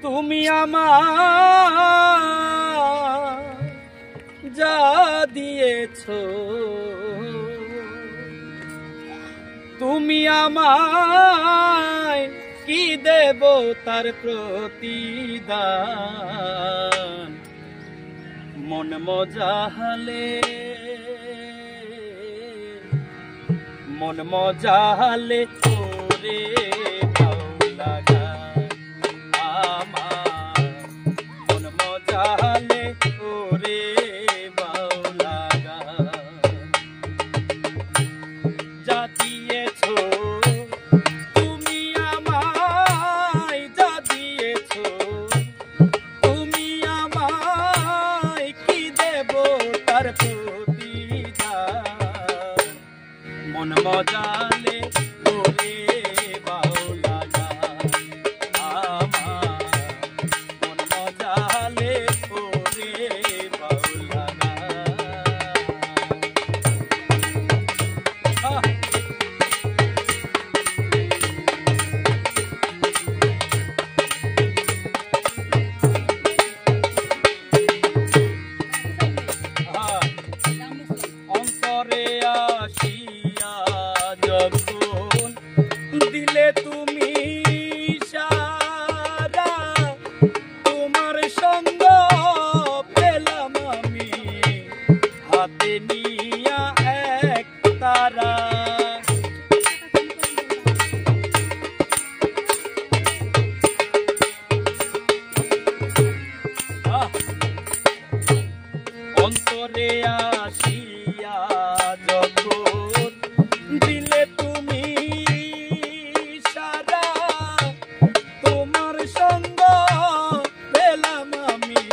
তুমি আমার যা দিয়েছো, তুমি আমায় কি দেব তার প্রতিদান। মন মজালে মন মজালে তোরে বাউলা গান আমার, মন মজালে তোরে বাউলা গান। যা দিয়েছো তুমি আমায়, যা দিয়েছো তুমি আমায় কি দেব তার প্রতিদান। মন মজালে তোরে বাউলা গান আমার, মন মজালে তোরে বাউলা গান। অন্তরে আসিয়া যখন দিলে তুমি সারা, তোমার সঙ্গ পেলাম আমি হাতে নিয়া এক তারা। অন্তরে আসিয়া যখন দিলে তুমি সারা, তোমার সঙ্গ পেলাম আমি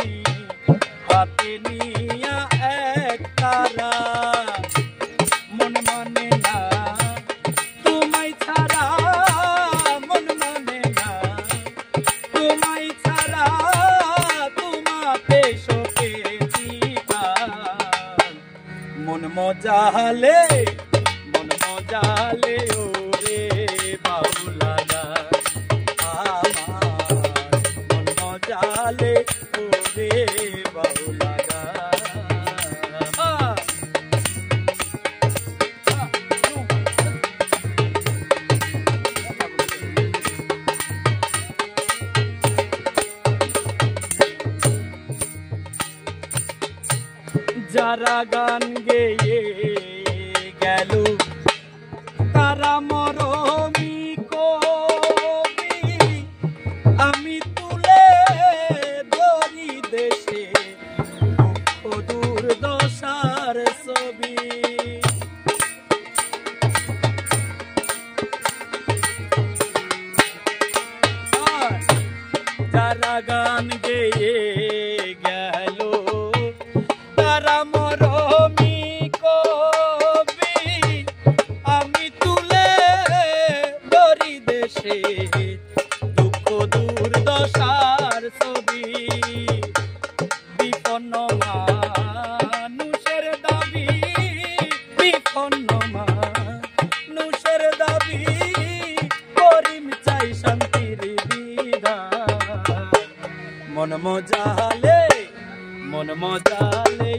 হাতে নিয়া এক তারা। মন মানে না তোমায় ছাড়া, মন মানে না তোমায় ছাড়া, তোমাতে শোকেছি গান। মন মজালে মন মজালে ওরে বাউলা গান আমার, মন মজালে ওরে বাউলা গান। যারা গান গেয়ে গেল তারা মরমি কবি, আমি তুলে ধরি দেশে দুঃখ দুর্দশার ছবি। যারা গান গেয়ে গেল তারা মরমি কবি, আমি তুলে ধরি দেশে দুঃখ দুর্দশার ছবি। বিপন্ন মানুষের দাবি, বিপন্ন মানুষের দাবি, করিম চাই শান্তির বিধান। মন মজালে মন মজালে